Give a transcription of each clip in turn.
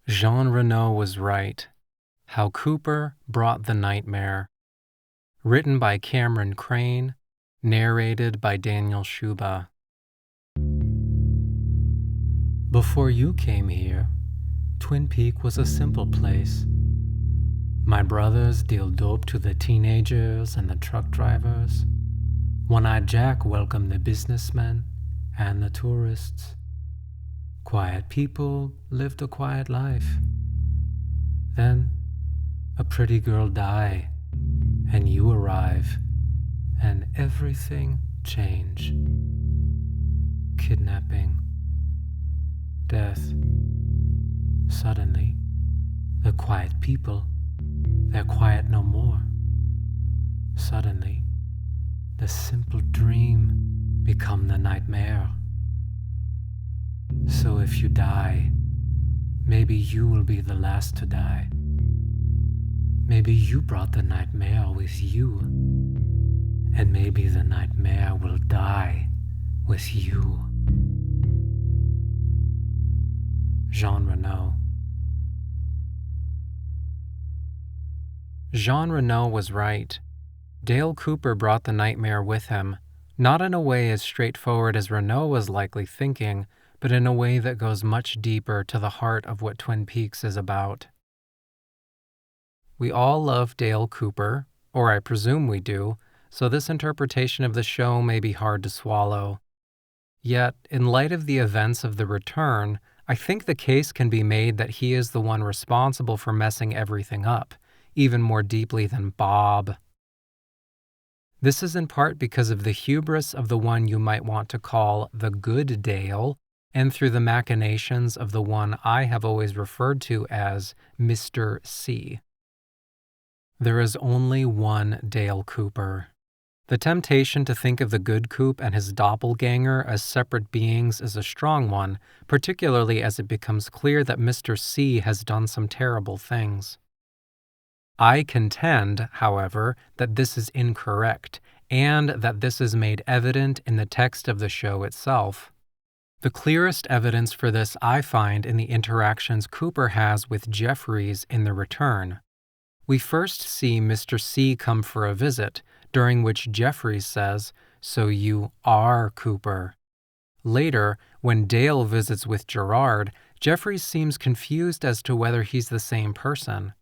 Jean Renault was right. How Cooper Brought the Nightmare. Written by Caemeron Crain, narrated by Daniel Shuba. Before you came here, Twin Peak was a simple place. My brothers deal dope to the teenagers and the truck drivers. One-Eyed Jack welcomed the businessmen and the tourists. Quiet people lived a quiet life. Then, a pretty girl died, and you arrive, and everything change. Kidnapping. Death. Suddenly, the quiet people, they're quiet no more. Suddenly, the simple dream become the nightmare. So if you die, maybe you will be the last to die. Maybe you brought the nightmare with you, and maybe the nightmare will die with you. Jean Renault. Jean Renault was right. Dale Cooper brought the nightmare with him, not in a way as straightforward as Renault was likely thinking, but in a way that goes much deeper to the heart of what Twin Peaks is about. We all love Dale Cooper, or I presume we do, so this interpretation of the show may be hard to swallow. Yet, in light of the events of The Return, I think the case can be made that he is the one responsible for messing everything up, even more deeply than Bob. This is in part because of the hubris of the one you might want to call the good Dale, and through the machinations of the one I have always referred to as Mr. C. There is only one Dale Cooper. The temptation to think of the good Coop and his doppelganger as separate beings is a strong one, particularly as it becomes clear that Mr. C has done some terrible things. I contend, however, that this is incorrect, and that this is made evident in the text of the show itself. The clearest evidence for this I find in the interactions Cooper has with Jeffries in The Return. We first see Mr. C come for a visit, during which Jeffries says, "So you are Cooper." Later, when Dale visits with Gerard, Jeffries seems confused as to whether he's the same person.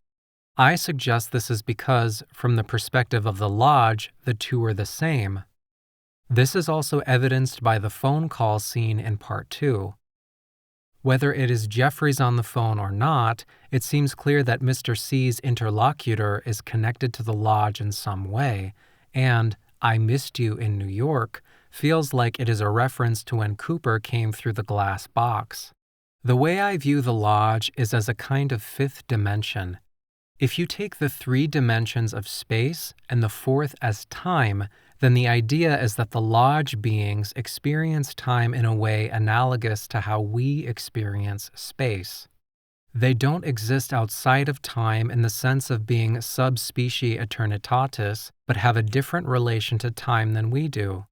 I suggest this is because, from the perspective of the Lodge, the two are the same. This is also evidenced by the phone call scene in Part 2. Whether it is Jeffries on the phone or not, it seems clear that Mr. C's interlocutor is connected to the Lodge in some way, and "I missed you in New York" feels like it is a reference to when Cooper came through the glass box. The way I view the Lodge is as a kind of fifth dimension. If you take the 3 dimensions of space and the fourth as time, then the idea is that the Lodge beings experience time in a way analogous to how we experience space. They don't exist outside of time in the sense of being subspecie eternitatis, but have a different relation to time than we do.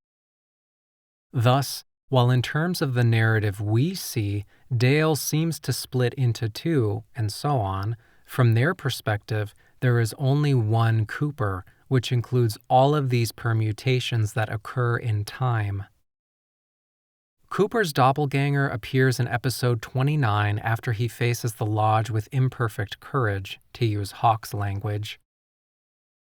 Thus, while in terms of the narrative we see, Dale seems to split into 2, and so on, from their perspective, there is only one Cooper, which includes all of these permutations that occur in time. Cooper's doppelganger appears in episode 29 after he faces the Lodge with imperfect courage, to use Hawk's language.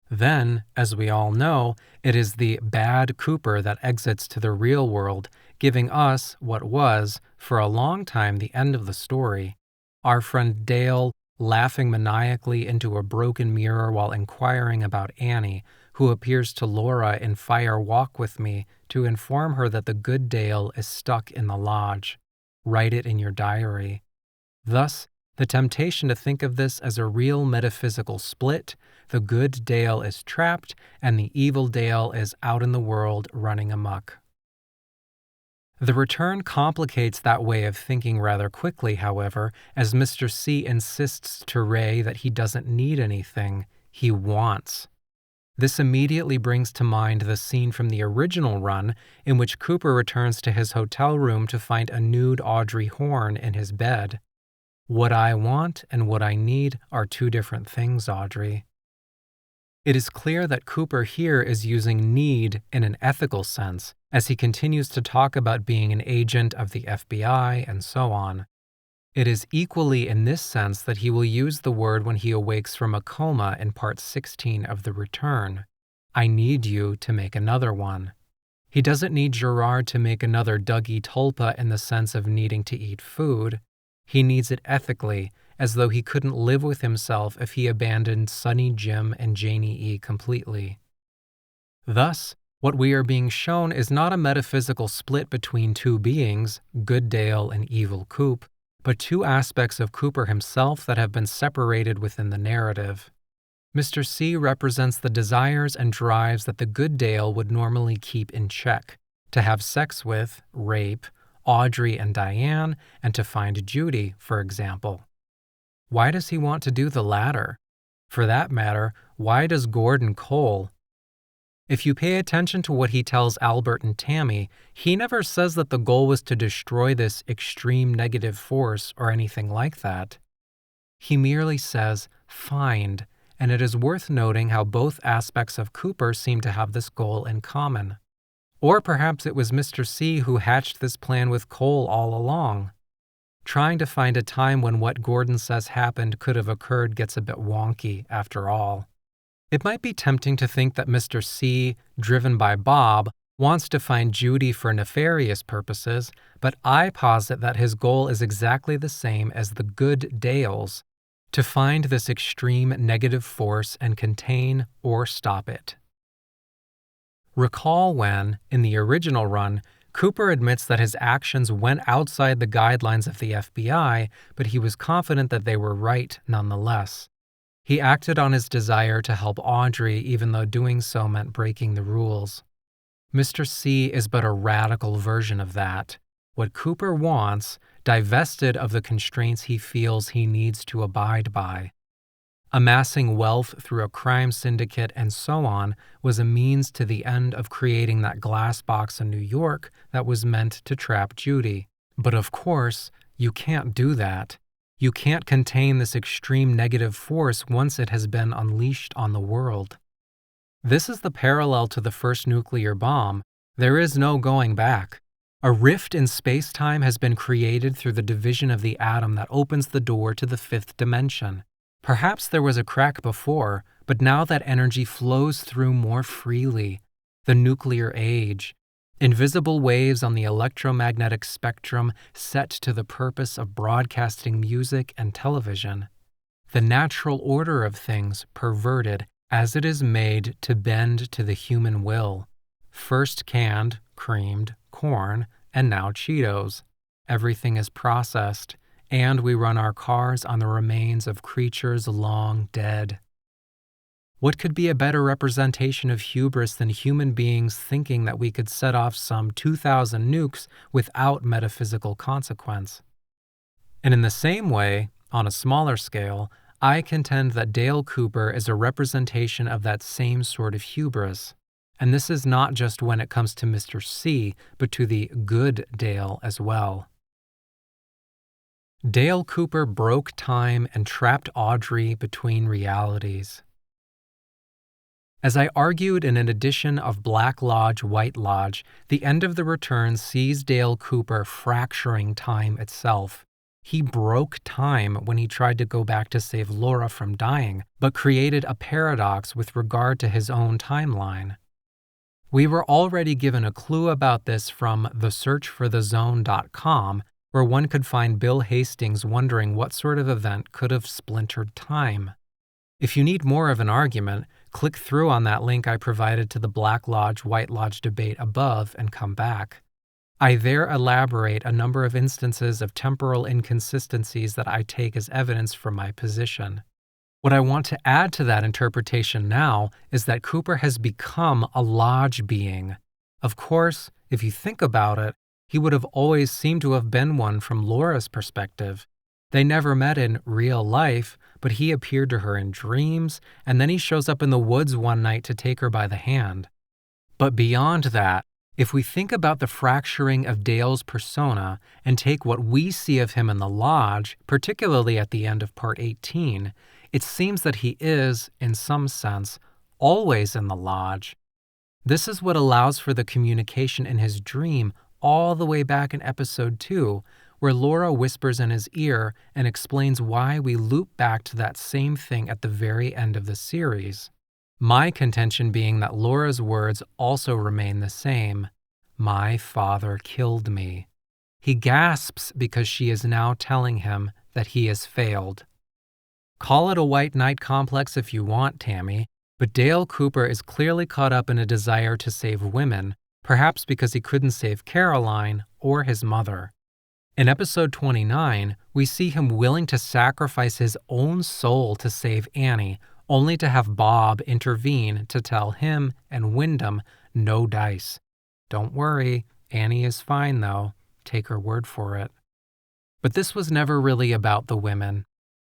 Then, as we all know, it is the bad Cooper that exits to the real world, giving us what was, for a long time, the end of the story. Our friend Dale laughing maniacally into a broken mirror while inquiring about Annie, who appears to Laura in Fire Walk With Me to inform her that the good Dale is stuck in the Lodge. Write it in your diary. Thus, the temptation to think of this as a real metaphysical split, the good Dale is trapped and the evil Dale is out in the world running amok. The Return complicates that way of thinking rather quickly, however, as Mr. C insists to Ray that he doesn't need anything, he wants. This immediately brings to mind the scene from the original run in which Cooper returns to his hotel room to find a nude Audrey Horne in his bed. What I want and what I need are two different things, Audrey. It is clear that Cooper here is using need in an ethical sense, as he continues to talk about being an agent of the FBI and so on. It is equally in this sense that he will use the word when he awakes from a coma in part 16 of The Return. I need you to make another one. He doesn't need Gerard to make another Dougie Tulpa in the sense of needing to eat food. He needs it ethically, as though he couldn't live with himself if he abandoned Sonny Jim and Janie E. completely. Thus, what we are being shown is not a metaphysical split between two beings, good Dale and evil Coop, but two aspects of Cooper himself that have been separated within the narrative. Mr. C represents the desires and drives that the good Dale would normally keep in check, to have sex with, rape, Audrey and Diane, and to find Judy, for example. Why does he want to do the latter? For that matter, why does Gordon Cole? If you pay attention to what he tells Albert and Tammy, he never says that the goal was to destroy this extreme negative force or anything like that. He merely says, find, and it is worth noting how both aspects of Cooper seem to have this goal in common. Or perhaps it was Mr. C who hatched this plan with Cole all along. Trying to find a time when what Gordon says happened could have occurred gets a bit wonky, after all. It might be tempting to think that Mr. C, driven by Bob, wants to find Judy for nefarious purposes, but I posit that his goal is exactly the same as the good Dale's, to find this extreme negative force and contain or stop it. Recall when, in the original run, Cooper admits that his actions went outside the guidelines of the FBI, but he was confident that they were right nonetheless. He acted on his desire to help Audrey even though doing so meant breaking the rules. Mr. C is but a radical version of that. What Cooper wants, divested of the constraints he feels he needs to abide by. Amassing wealth through a crime syndicate and so on was a means to the end of creating that glass box in New York that was meant to trap Judy. But of course, you can't do that. You can't contain this extreme negative force once it has been unleashed on the world. This is the parallel to the first nuclear bomb. There is no going back. A rift in space-time has been created through the division of the atom that opens the door to the fifth dimension. Perhaps there was a crack before, but now that energy flows through more freely. The nuclear age. Invisible waves on the electromagnetic spectrum set to the purpose of broadcasting music and television. The natural order of things perverted as it is made to bend to the human will. First canned, creamed, corn, and now Cheetos. Everything is processed, and we run our cars on the remains of creatures long dead. What could be a better representation of hubris than human beings thinking that we could set off some 2,000 nukes without metaphysical consequence? And in the same way, on a smaller scale, I contend that Dale Cooper is a representation of that same sort of hubris. And this is not just when it comes to Mr. C, but to the good Dale as well. Dale Cooper broke time and trapped Audrey between realities. As I argued in an edition of Black Lodge, White Lodge, the end of The Return sees Dale Cooper fracturing time itself. He broke time when he tried to go back to save Laura from dying, but created a paradox with regard to his own timeline. We were already given a clue about this from thesearchforthezone.com, where one could find Bill Hastings wondering what sort of event could have splintered time. If you need more of an argument, click through on that link I provided to the Black Lodge, White Lodge debate above and come back. I there elaborate a number of instances of temporal inconsistencies that I take as evidence for my position. What I want to add to that interpretation now is that Cooper has become a lodge being. Of course, if you think about it, he would have always seemed to have been one from Laura's perspective. They never met in real life, but he appeared to her in dreams, and then he shows up in the woods one night to take her by the hand. But beyond that, If we think about the fracturing of Dale's persona and take what we see of him in the lodge, particularly at the end of part 18, it seems that he is, in some sense, always in the lodge. This is what allows for the communication in his dream all the way back in episode 2, where Laura whispers in his ear and explains why we loop back to that same thing at the very end of the series. My contention being that Laura's words also remain the same. My father killed me. He gasps because she is now telling him that he has failed. Call it a white knight complex if you want, Tammy, but Dale Cooper is clearly caught up in a desire to save women, perhaps because he couldn't save Caroline or his mother. In episode 29, we see him willing to sacrifice his own soul to save Annie, only to have Bob intervene to tell him and Wyndham no dice. Don't worry, Annie is fine though. Take her word for it. But this was never really about the women.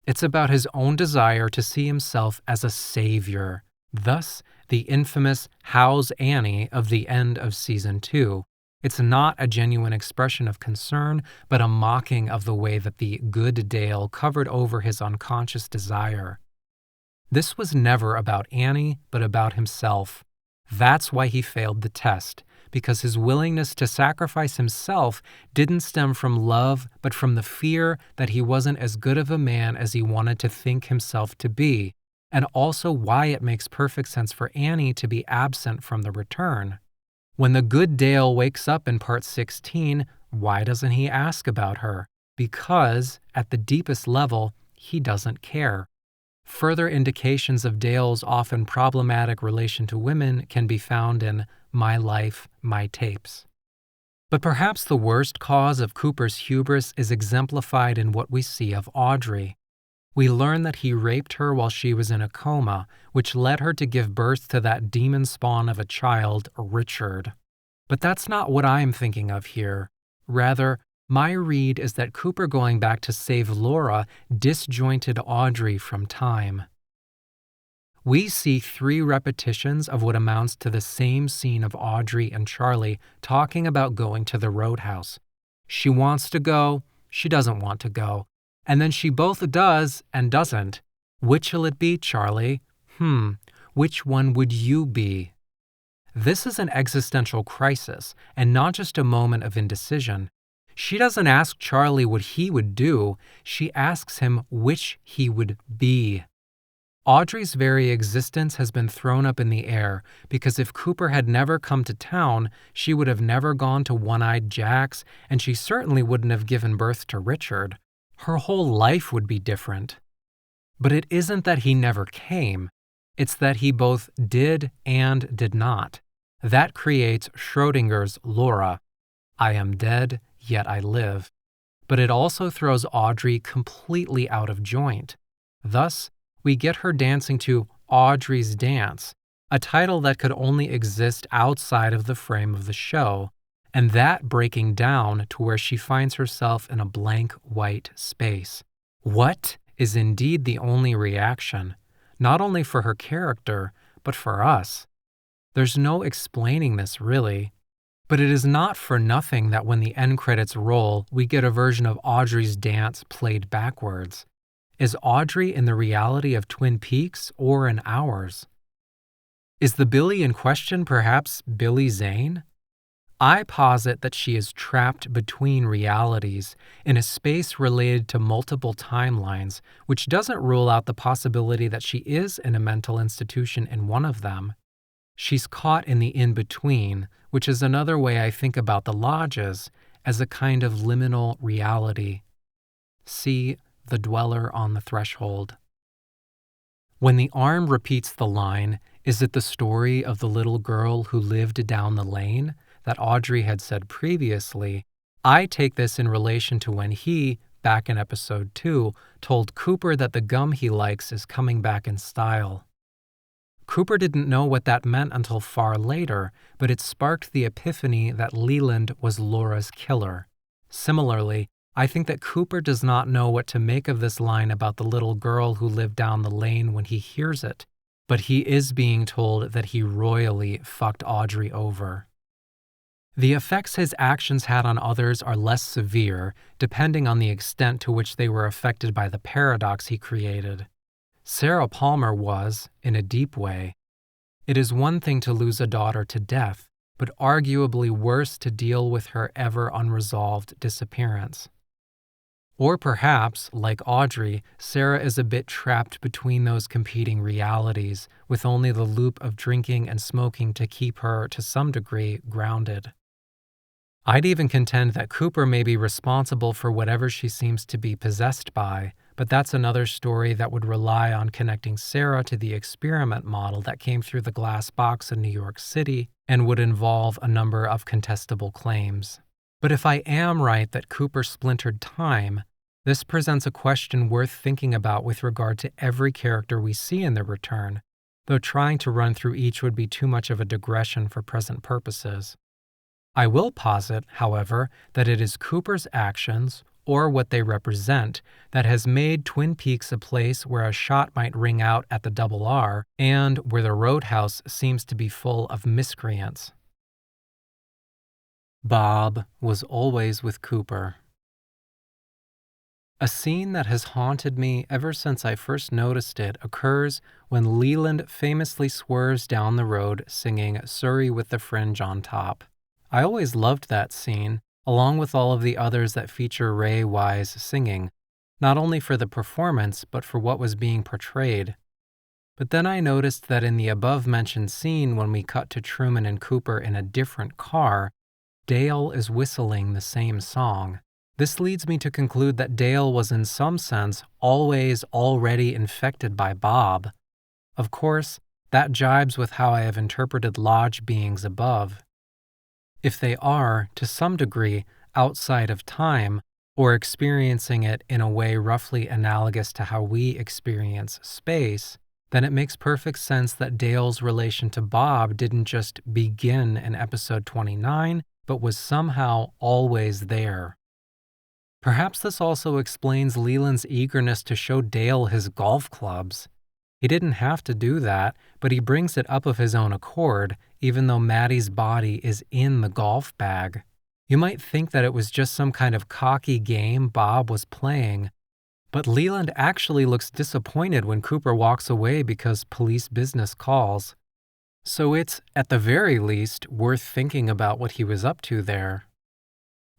It's about his own desire to see himself as a savior. Thus, the infamous "How's Annie" of the end of season 2. It's not a genuine expression of concern, but a mocking of the way that the good Dale covered over his unconscious desire. This was never about Annie, but about himself. That's why he failed the test, because his willingness to sacrifice himself didn't stem from love, but from the fear that he wasn't as good of a man as he wanted to think himself to be, and also why it makes perfect sense for Annie to be absent from the return. When the good Dale wakes up in part 16, why doesn't he ask about her? Because, at the deepest level, he doesn't care. Further indications of Dale's often problematic relation to women can be found in My Life, My Tapes. But perhaps the worst cause of Cooper's hubris is exemplified in what we see of Audrey. We learn that he raped her while she was in a coma, which led her to give birth to that demon spawn of a child, Richard. But that's not what I'm thinking of here. Rather, my read is that Cooper going back to save Laura disjointed Audrey from time. We see 3 repetitions of what amounts to the same scene of Audrey and Charlie talking about going to the roadhouse. She wants to go, she doesn't want to go. And then she both does and doesn't. Which'll it be, Charlie? Which one would you be? This is an existential crisis, and not just a moment of indecision. She doesn't ask Charlie what he would do, she asks him which he would be. Audrey's very existence has been thrown up in the air, because if Cooper had never come to town, she would have never gone to One-Eyed Jack's, and she certainly wouldn't have given birth to Richard. Her whole life would be different. But it isn't that he never came. It's that he both did and did not. That creates Schrodinger's Laura. I am dead, yet I live. But it also throws Audrey completely out of joint. Thus, we get her dancing to Audrey's Dance, a title that could only exist outside of the frame of the show, and that breaking down to where she finds herself in a blank white space. What is indeed the only reaction, not only for her character, but for us. There's no explaining this, really. But it is not for nothing that when the end credits roll, we get a version of Audrey's Dance played backwards. Is Audrey in the reality of Twin Peaks or in ours? Is the Billy in question perhaps Billy Zane? I posit that she is trapped between realities in a space related to multiple timelines, which doesn't rule out the possibility that she is in a mental institution in one of them. She's caught in the in-between, which is another way I think about the lodges, as a kind of liminal reality. See The Dweller on the Threshold. When the arm repeats the line, "Is it the story of the little girl who lived down the lane?" that Audrey had said previously, I take this in relation to when he, back in episode 2, told Cooper that the gum he likes is coming back in style. Cooper didn't know what that meant until far later, but it sparked the epiphany that Leland was Laura's killer. Similarly, I think that Cooper does not know what to make of this line about the little girl who lived down the lane when he hears it, but he is being told that he royally fucked Audrey over. The effects his actions had on others are less severe, depending on the extent to which they were affected by the paradox he created. Sarah Palmer was, in a deep way. It is one thing to lose a daughter to death, but arguably worse to deal with her ever unresolved disappearance. Or perhaps, like Audrey, Sarah is a bit trapped between those competing realities, with only the loop of drinking and smoking to keep her, to some degree, grounded. I'd even contend that Cooper may be responsible for whatever she seems to be possessed by, but that's another story that would rely on connecting Sarah to the experiment model that came through the glass box in New York City and would involve a number of contestable claims. But if I am right that Cooper splintered time, this presents a question worth thinking about with regard to every character we see in The Return, though trying to run through each would be too much of a digression for present purposes. I will posit, however, that it is Cooper's actions, or what they represent, that has made Twin Peaks a place where a shot might ring out at the Double R and where the Roadhouse seems to be full of miscreants. Bob was always with Cooper. A scene that has haunted me ever since I first noticed it occurs when Leland famously swerves down the road singing "Surrey with the Fringe on Top." I always loved that scene, along with all of the others that feature Ray Wise singing, not only for the performance but for what was being portrayed. But then I noticed that in the above-mentioned scene when we cut to Truman and Cooper in a different car, Dale is whistling the same song. This leads me to conclude that Dale was in some sense always already infected by Bob. Of course, that jibes with how I have interpreted lodge beings above. If they are, to some degree, outside of time, or experiencing it in a way roughly analogous to how we experience space, then it makes perfect sense that Dale's relation to Bob didn't just begin in episode 29, but was somehow always there. Perhaps this also explains Leland's eagerness to show Dale his golf clubs. He didn't have to do that, but he brings it up of his own accord, even though Maddie's body is in the golf bag. You might think that it was just some kind of cocky game Bob was playing, but Leland actually looks disappointed when Cooper walks away because police business calls. So it's, at the very least, worth thinking about what he was up to there.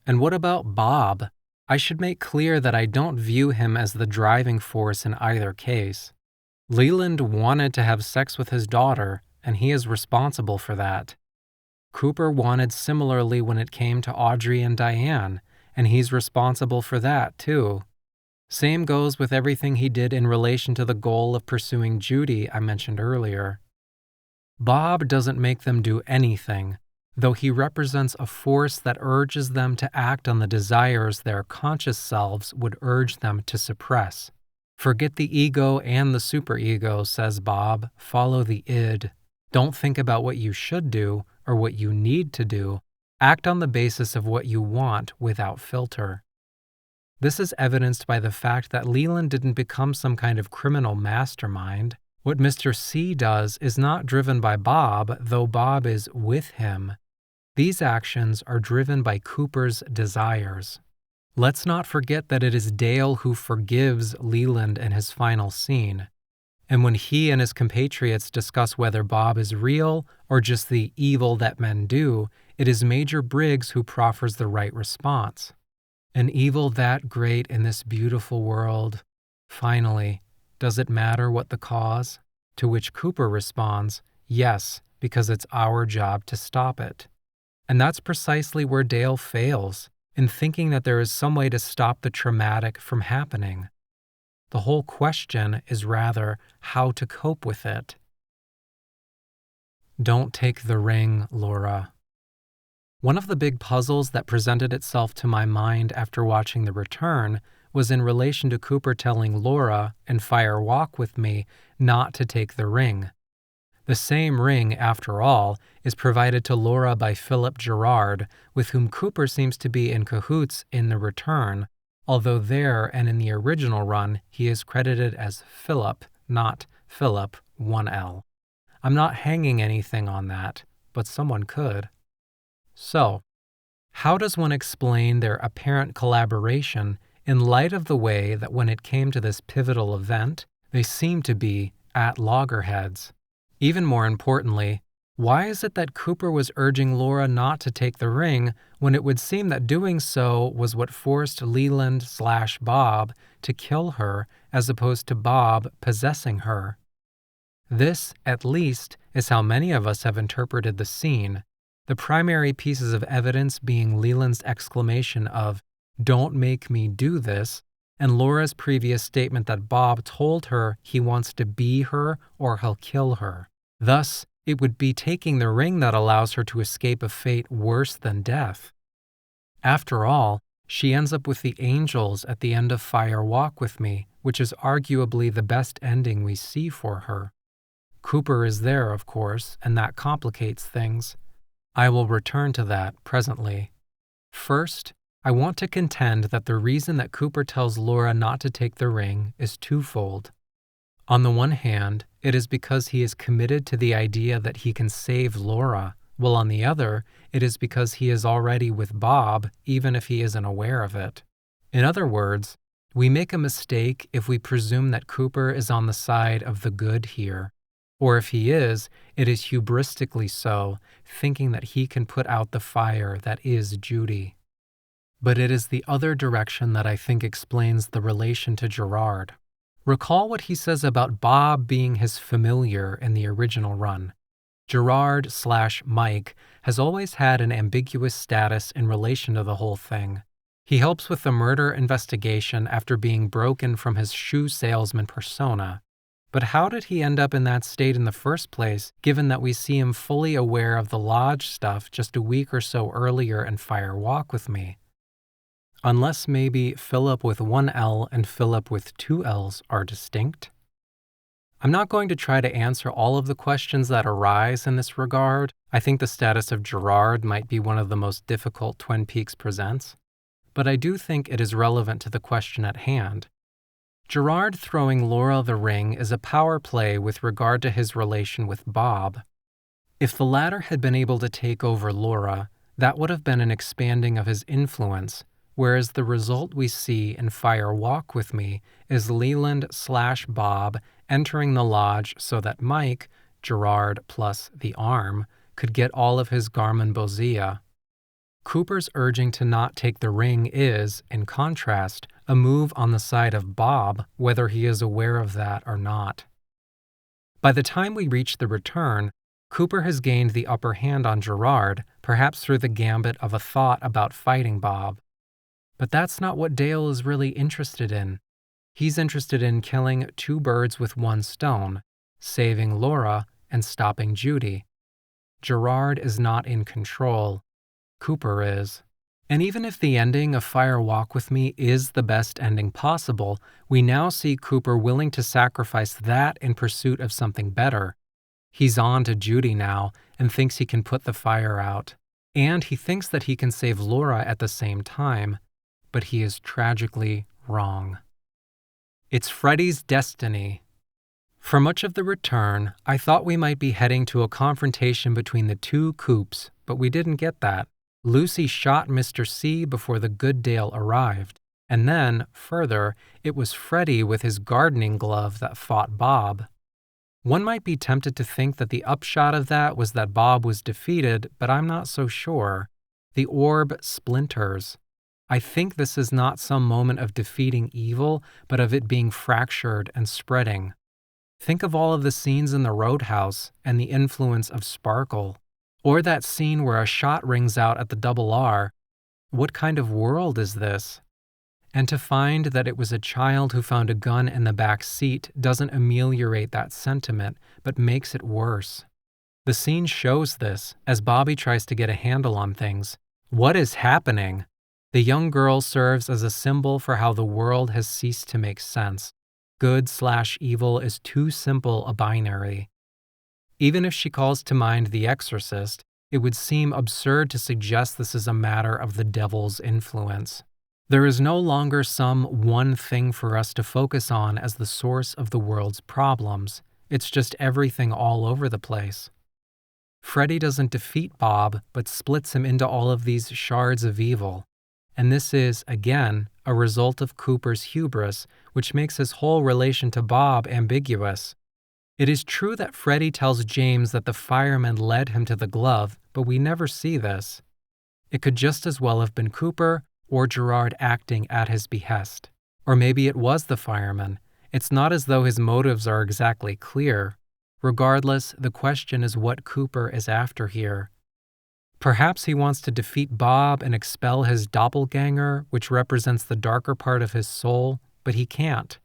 And what about Bob? I should make clear that I don't view him as the driving force in either case. Leland wanted to have sex with his daughter, and he is responsible for that. Cooper wanted similarly when it came to Audrey and Diane, and he's responsible for that too. Same goes with everything he did in relation to the goal of pursuing Judy I mentioned earlier. Bob doesn't make them do anything, though he represents a force that urges them to act on the desires their conscious selves would urge them to suppress. Forget the ego and the superego, says Bob. Follow the id. Don't think about what you should do or what you need to do. Act on the basis of what you want without filter. This is evidenced by the fact that Leland didn't become some kind of criminal mastermind. What Mr. C does is not driven by Bob, though Bob is with him. These actions are driven by Cooper's desires. Let's not forget that it is Dale who forgives Leland in his final scene. And when he and his compatriots discuss whether Bob is real or just the evil that men do, it is Major Briggs who proffers the right response. An evil that great in this beautiful world. Finally, does it matter what the cause? To which Cooper responds, yes, because it's our job to stop it. And that's precisely where Dale fails, in thinking that there is some way to stop the traumatic from happening. The whole question is rather how to cope with it. Don't take the ring, Laura. One of the big puzzles that presented itself to my mind after watching The Return was in relation to Cooper telling Laura in Fire Walk with Me not to take the ring. The same ring, after all, is provided to Laura by Philip Gerard, with whom Cooper seems to be in cahoots in The Return, although there and in the original run he is credited as Philip, not Philip, 1L. I'm not hanging anything on that, but someone could. So, how does one explain their apparent collaboration in light of the way that when it came to this pivotal event, they seemed to be at loggerheads? Even more importantly, why is it that Cooper was urging Laura not to take the ring when it would seem that doing so was what forced Leland/Bob to kill her as opposed to Bob possessing her? This, at least, is how many of us have interpreted the scene, the primary pieces of evidence being Leland's exclamation of, "Don't make me do this," and Laura's previous statement that Bob told her he wants to be her or he'll kill her. Thus, it would be taking the ring that allows her to escape a fate worse than death. After all, she ends up with the angels at the end of Fire Walk with Me, which is arguably the best ending we see for her. Cooper is there, of course, and that complicates things. I will return to that presently. First, I want to contend that the reason that Cooper tells Laura not to take the ring is twofold. On the one hand, it is because he is committed to the idea that he can save Laura, while on the other, it is because he is already with Bob, even if he isn't aware of it. In other words, we make a mistake if we presume that Cooper is on the side of the good here. Or if he is, it is hubristically so, thinking that he can put out the fire that is Judy. But it is the other direction that I think explains the relation to Gerard. Recall what he says about Bob being his familiar in the original run. Gerard/Mike has always had an ambiguous status in relation to the whole thing. He helps with the murder investigation after being broken from his shoe salesman persona. But how did he end up in that state in the first place, given that we see him fully aware of the lodge stuff just a week or so earlier in Fire Walk with Me? Unless maybe Philip with one L and Philip with two L's are distinct? I'm not going to try to answer all of the questions that arise in this regard. I think the status of Gerard might be one of the most difficult Twin Peaks presents. But I do think it is relevant to the question at hand. Gerard throwing Laura the ring is a power play with regard to his relation with Bob. If the latter had been able to take over Laura, that would have been an expanding of his influence, whereas the result we see in Fire Walk with Me is Leland/Bob entering the lodge so that Mike, Gerard plus the arm, could get all of his Garmonbozia. Cooper's urging to not take the ring is, in contrast, a move on the side of Bob, whether he is aware of that or not. By the time we reach the return, Cooper has gained the upper hand on Gerard, perhaps through the gambit of a thought about fighting Bob. But that's not what Dale is really interested in. He's interested in killing two birds with one stone, saving Laura and stopping Judy. Gerard is not in control. Cooper is. And even if the ending of Fire Walk with Me is the best ending possible, we now see Cooper willing to sacrifice that in pursuit of something better. He's on to Judy now and thinks he can put the fire out. And he thinks that he can save Laura at the same time, but he is tragically wrong. It's Freddy's destiny. For much of the return, I thought we might be heading to a confrontation between the two Coops, but we didn't get that. Lucy shot Mr. C before the good Dale arrived, and then, further, it was Freddy with his gardening glove that fought Bob. One might be tempted to think that the upshot of that was that Bob was defeated, but I'm not so sure. The orb splinters. I think this is not some moment of defeating evil, but of it being fractured and spreading. Think of all of the scenes in the Roadhouse and the influence of Sparkle. Or that scene where a shot rings out at the Double R. What kind of world is this? And to find that it was a child who found a gun in the back seat doesn't ameliorate that sentiment, but makes it worse. The scene shows this, as Bobby tries to get a handle on things. What is happening? The young girl serves as a symbol for how the world has ceased to make sense. Good/evil is too simple a binary. Even if she calls to mind The Exorcist, it would seem absurd to suggest this is a matter of the devil's influence. There is no longer some one thing for us to focus on as the source of the world's problems. It's just everything all over the place. Freddy doesn't defeat Bob, but splits him into all of these shards of evil. And this is, again, a result of Cooper's hubris, which makes his whole relation to Bob ambiguous. It is true that Freddy tells James that the fireman led him to the glove, but we never see this. It could just as well have been Cooper or Gerard acting at his behest. Or maybe it was the fireman. It's not as though his motives are exactly clear. Regardless, the question is what Cooper is after here. Perhaps he wants to defeat Bob and expel his doppelganger, which represents the darker part of his soul, but he can't.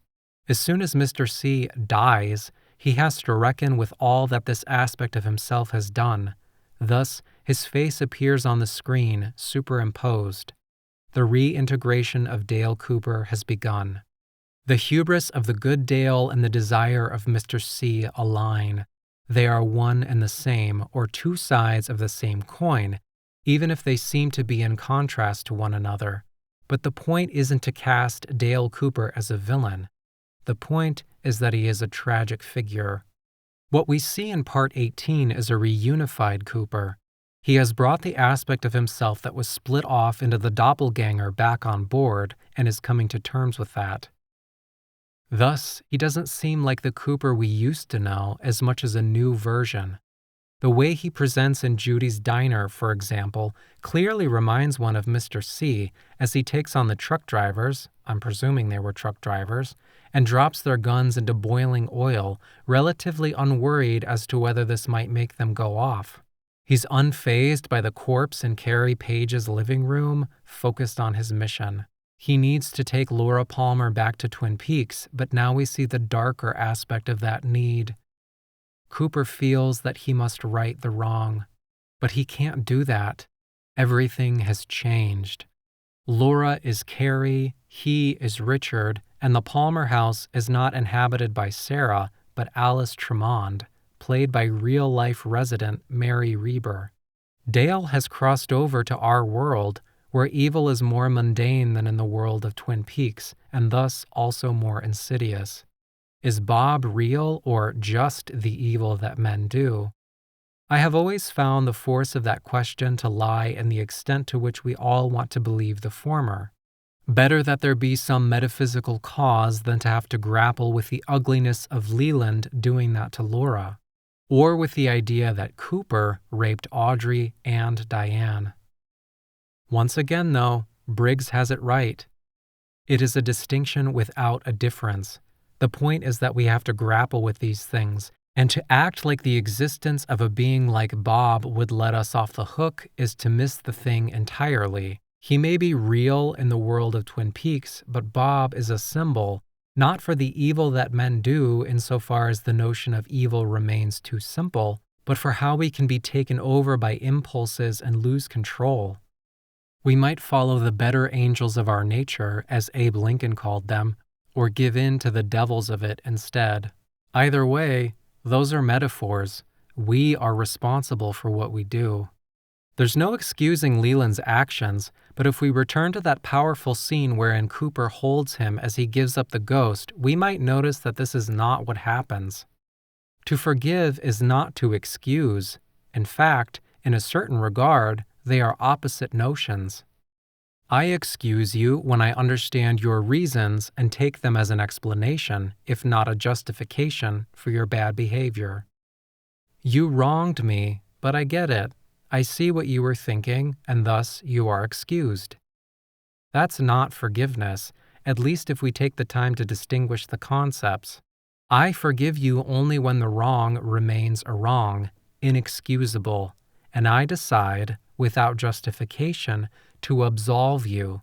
As soon as Mr. C dies, he has to reckon with all that this aspect of himself has done. Thus, his face appears on the screen, superimposed. The reintegration of Dale Cooper has begun. The hubris of the good Dale and the desire of Mr. C align. They are one and the same, or two sides of the same coin, even if they seem to be in contrast to one another. But the point isn't to cast Dale Cooper as a villain. The point is that he is a tragic figure. What we see in Part 18 is a reunified Cooper. He has brought the aspect of himself that was split off into the doppelganger back on board and is coming to terms with that. Thus, he doesn't seem like the Cooper we used to know as much as a new version. The way he presents in Judy's diner, for example, clearly reminds one of Mr. C as he takes on the truck drivers, I'm presuming they were truck drivers, and drops their guns into boiling oil, relatively unworried as to whether this might make them go off. He's unfazed by the corpse in Carrie Page's living room, focused on his mission. He needs to take Laura Palmer back to Twin Peaks, but now we see the darker aspect of that need. Cooper feels that he must right the wrong, but he can't do that. Everything has changed. Laura is Carrie, he is Richard, and the Palmer house is not inhabited by Sarah, but Alice Tremond, played by real-life resident Mary Reber. Dale has crossed over to our world, where evil is more mundane than in the world of Twin Peaks, and thus also more insidious. Is Bob real or just the evil that men do? I have always found the force of that question to lie in the extent to which we all want to believe the former. Better that there be some metaphysical cause than to have to grapple with the ugliness of Leland doing that to Laura, or with the idea that Cooper raped Audrey and Diane. Once again, though, Briggs has it right. It is a distinction without a difference. The point is that we have to grapple with these things, and to act like the existence of a being like Bob would let us off the hook is to miss the thing entirely. He may be real in the world of Twin Peaks, but Bob is a symbol, not for the evil that men do insofar as the notion of evil remains too simple, but for how we can be taken over by impulses and lose control. We might follow the better angels of our nature, as Abe Lincoln called them, or give in to the devils of it instead. Either way, those are metaphors. We are responsible for what we do. There's no excusing Leland's actions, but if we return to that powerful scene wherein Cooper holds him as he gives up the ghost, we might notice that this is not what happens. To forgive is not to excuse. In fact, in a certain regard, they are opposite notions. I excuse you when I understand your reasons and take them as an explanation, if not a justification, for your bad behavior. You wronged me, but I get it. I see what you were thinking, and thus you are excused. That's not forgiveness, at least if we take the time to distinguish the concepts. I forgive you only when the wrong remains a wrong, inexcusable, and I decide, without justification, to absolve you.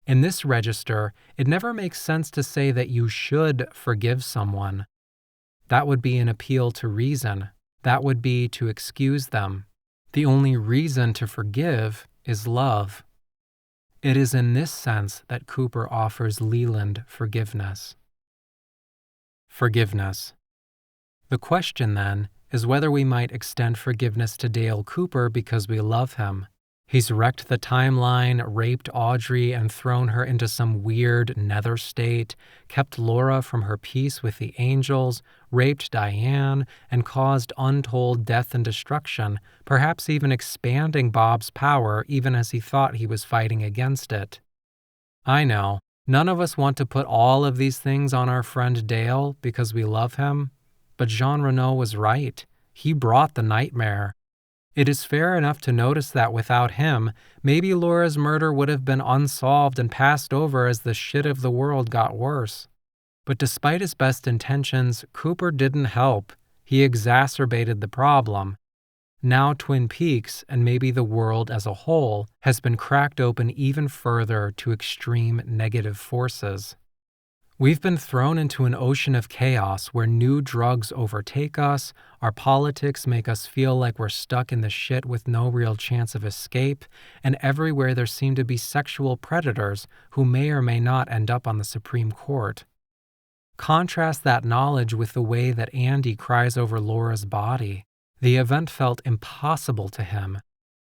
In this register, it never makes sense to say that you should forgive someone. That would be an appeal to reason. That would be to excuse them. The only reason to forgive is love. It is in this sense that Cooper offers Leland forgiveness. Forgiveness. The question, then, is whether we might extend forgiveness to Dale Cooper because we love him. He's wrecked the timeline, raped Audrey and thrown her into some weird nether state, kept Laura from her peace with the angels, raped Diane, and caused untold death and destruction, perhaps even expanding Bob's power even as he thought he was fighting against it. I know, none of us want to put all of these things on our friend Dale because we love him, but Jean Renault was right. He brought the nightmare. It is fair enough to notice that without him, maybe Laura's murder would have been unsolved and passed over as the shit of the world got worse. But despite his best intentions, Cooper didn't help. He exacerbated the problem. Now Twin Peaks, and maybe the world as a whole, has been cracked open even further to extreme negative forces. We've been thrown into an ocean of chaos where new drugs overtake us, our politics make us feel like we're stuck in the shit with no real chance of escape, and everywhere there seem to be sexual predators who may or may not end up on the Supreme Court. Contrast that knowledge with the way that Andy cries over Laura's body. The event felt impossible to him.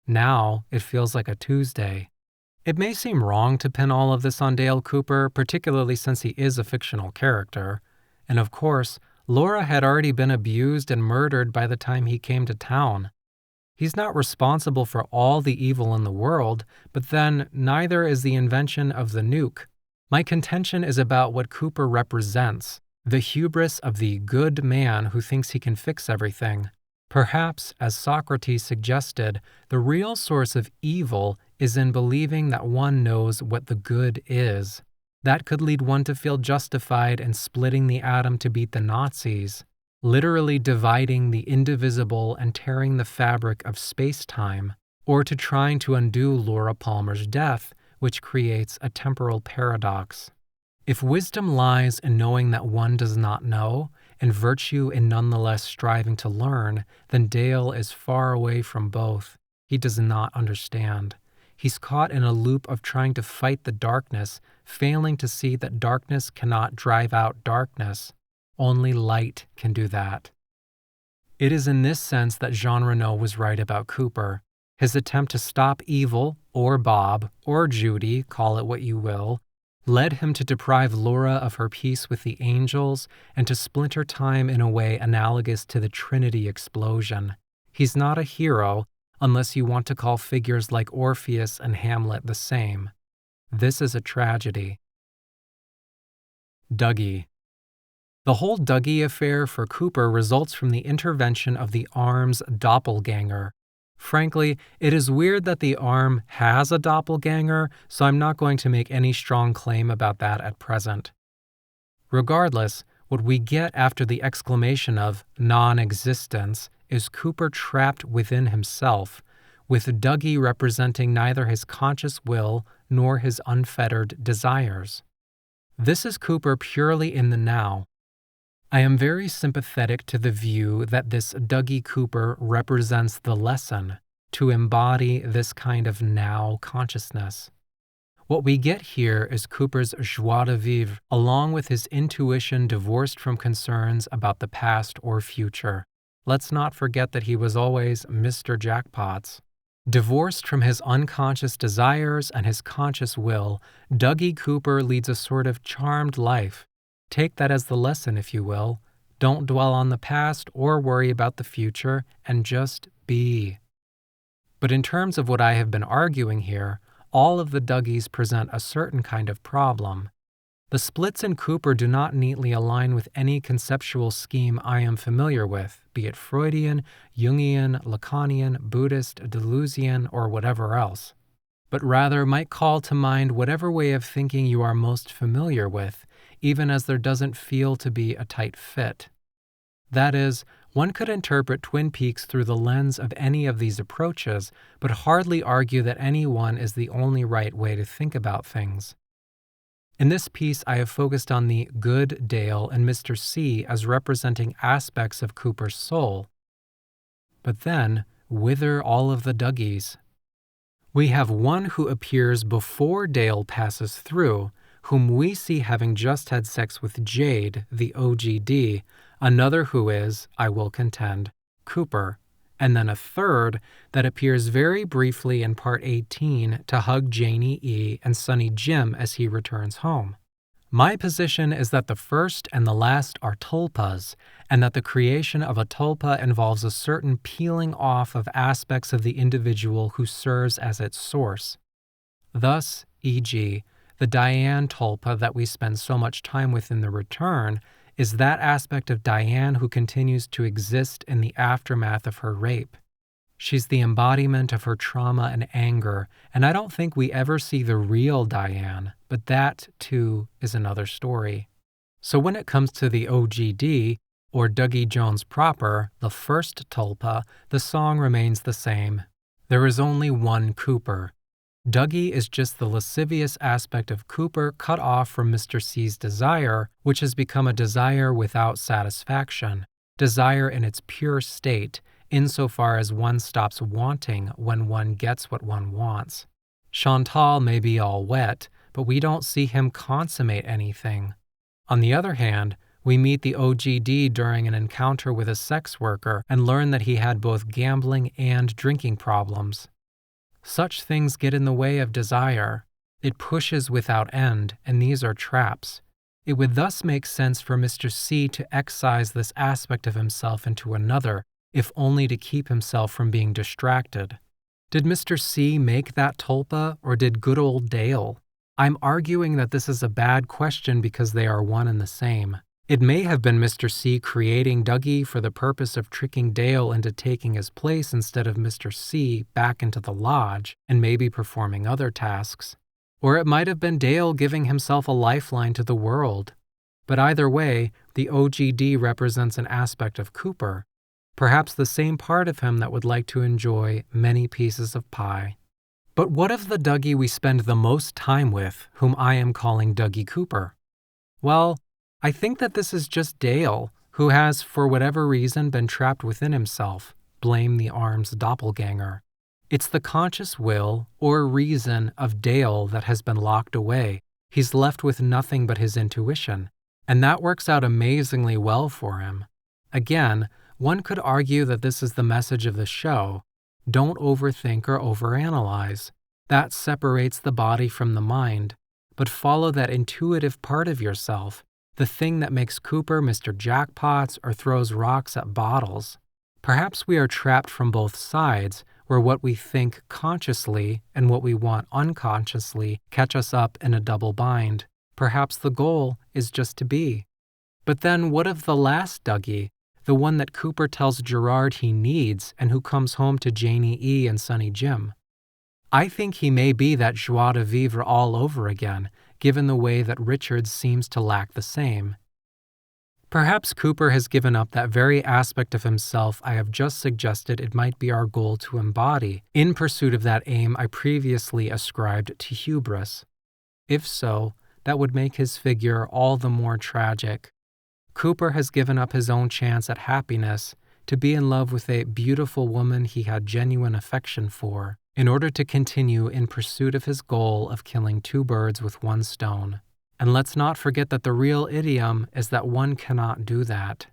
Now it feels like a Tuesday. It may seem wrong to pin all of this on Dale Cooper, particularly since he is a fictional character. And of course, Laura had already been abused and murdered by the time he came to town. He's not responsible for all the evil in the world, but then neither is the invention of the nuke. My contention is about what Cooper represents, the hubris of the good man who thinks he can fix everything. Perhaps, as Socrates suggested, the real source of evil is in believing that one knows what the good is. That could lead one to feel justified in splitting the atom to beat the Nazis, literally dividing the indivisible and tearing the fabric of space-time, or to trying to undo Laura Palmer's death, which creates a temporal paradox. If wisdom lies in knowing that one does not know, and virtue in nonetheless striving to learn, then Dale is far away from both. He does not understand. He's caught in a loop of trying to fight the darkness, failing to see that darkness cannot drive out darkness. Only light can do that. It is in this sense that Jean Renault was right about Cooper. His attempt to stop evil, or Bob, or Judy, call it what you will, led him to deprive Laura of her peace with the angels and to splinter time in a way analogous to the Trinity explosion. He's not a hero, unless you want to call figures like Orpheus and Hamlet the same. This is a tragedy. Dougie. The whole Dougie affair for Cooper results from the intervention of the Arm's doppelganger. Frankly, it is weird that the Arm has a doppelganger, so I'm not going to make any strong claim about that at present. Regardless, what we get after the exclamation of non-existence is Cooper trapped within himself, with Dougie representing neither his conscious will nor his unfettered desires. This is Cooper purely in the now. I am very sympathetic to the view that this Dougie Cooper represents the lesson, to embody this kind of now consciousness. What we get here is Cooper's joie de vivre, along with his intuition divorced from concerns about the past or future. Let's not forget that he was always Mr. Jackpots. Divorced from his unconscious desires and his conscious will, Dougie Cooper leads a sort of charmed life. Take that as the lesson, if you will. Don't dwell on the past or worry about the future, and just be. But in terms of what I have been arguing here, all of the Dougies present a certain kind of problem. The splits in Cooper do not neatly align with any conceptual scheme I am familiar with, be it Freudian, Jungian, Lacanian, Buddhist, Deleuzian, or whatever else, but rather might call to mind whatever way of thinking you are most familiar with, even as there doesn't feel to be a tight fit. That is, one could interpret Twin Peaks through the lens of any of these approaches, but hardly argue that any one is the only right way to think about things. In this piece, I have focused on the good Dale and Mr. C as representing aspects of Cooper's soul. But then, whither all of the Dougies? We have one who appears before Dale passes through, whom we see having just had sex with Jade, the OGD, another who is, I will contend, Cooper, and then a third that appears very briefly in part 18 to hug Janie E. and Sonny Jim as he returns home. My position is that the first and the last are tulpas, and that the creation of a tulpa involves a certain peeling off of aspects of the individual who serves as its source. Thus, e.g., the Diane tulpa that we spend so much time with in The Return is that aspect of Diane who continues to exist in the aftermath of her rape. She's the embodiment of her trauma and anger, and I don't think we ever see the real Diane, but that, too, is another story. So when it comes to the OGD, or Dougie Jones proper, the first tulpa, the song remains the same. There is only one Cooper. Dougie is just the lascivious aspect of Cooper cut off from Mr. C's desire, which has become a desire without satisfaction, desire in its pure state, insofar as one stops wanting when one gets what one wants. Chantal may be all wet, but we don't see him consummate anything. On the other hand, we meet the OGD during an encounter with a sex worker and learn that he had both gambling and drinking problems. Such things get in the way of desire. It pushes without end, and these are traps. It would thus make sense for Mr. C to excise this aspect of himself into another, if only to keep himself from being distracted. Did Mr. C make that tulpa, or did good old Dale? I'm arguing that this is a bad question because they are one and the same. It may have been Mr. C creating Dougie for the purpose of tricking Dale into taking his place instead of Mr. C back into the lodge and maybe performing other tasks. Or it might have been Dale giving himself a lifeline to the world. But either way, the OGD represents an aspect of Cooper, perhaps the same part of him that would like to enjoy many pieces of pie. But what of the Dougie we spend the most time with, whom I am calling Dougie Cooper? Well, I think that this is just Dale, who has, for whatever reason, been trapped within himself. Blame the arm's doppelganger. It's the conscious will, or reason, of Dale that has been locked away. He's left with nothing but his intuition, and that works out amazingly well for him. Again, one could argue that this is the message of the show. Don't overthink or overanalyze. That separates the body from the mind, but follow that intuitive part of yourself, the thing that makes Cooper Mr. Jackpots or throws rocks at bottles. Perhaps we are trapped from both sides, where what we think consciously and what we want unconsciously catch us up in a double bind. Perhaps the goal is just to be. But then what of the last Dougie, the one that Cooper tells Gerard he needs and who comes home to Janie E. and Sonny Jim? I think he may be that joie de vivre all over again, given the way that Richards seems to lack the same. Perhaps Cooper has given up that very aspect of himself I have just suggested it might be our goal to embody, in pursuit of that aim I previously ascribed to hubris. If so, that would make his figure all the more tragic. Cooper has given up his own chance at happiness, to be in love with a beautiful woman he had genuine affection for, in order to continue in pursuit of his goal of killing two birds with one stone. And let's not forget that the real idiom is that one cannot do that.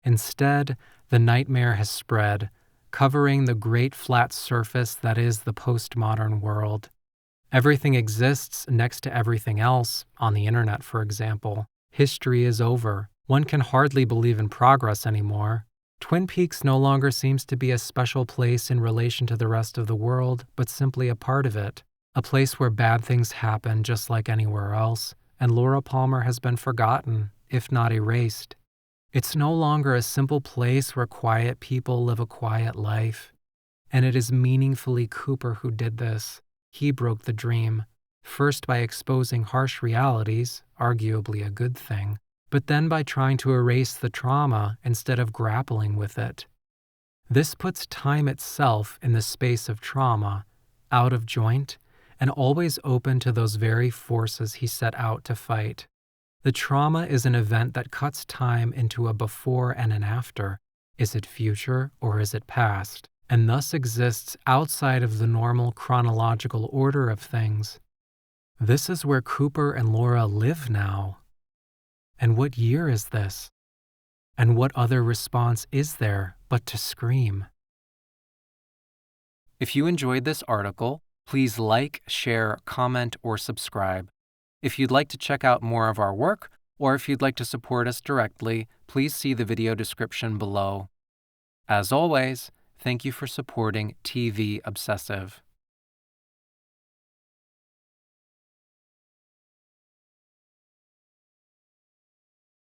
Instead, the nightmare has spread, covering the great flat surface that is the postmodern world. Everything exists next to everything else, on the internet, for example. History is over. One can hardly believe in progress anymore. Twin Peaks no longer seems to be a special place in relation to the rest of the world, but simply a part of it. A place where bad things happen just like anywhere else, and Laura Palmer has been forgotten, if not erased. It's no longer a simple place where quiet people live a quiet life. And it is meaningfully Cooper who did this. He broke the dream, first by exposing harsh realities, arguably a good thing, but then by trying to erase the trauma instead of grappling with it. This puts time itself in the space of trauma, out of joint, and always open to those very forces he set out to fight. The trauma is an event that cuts time into a before and an after. Is it future or is it past? And thus exists outside of the normal chronological order of things. This is where Cooper and Laura live now. And what year is this? And what other response is there but to scream? If you enjoyed this article, please like, share, comment, or subscribe. If you'd like to check out more of our work, or if you'd like to support us directly, please see the video description below. As always, thank you for supporting TV Obsessive.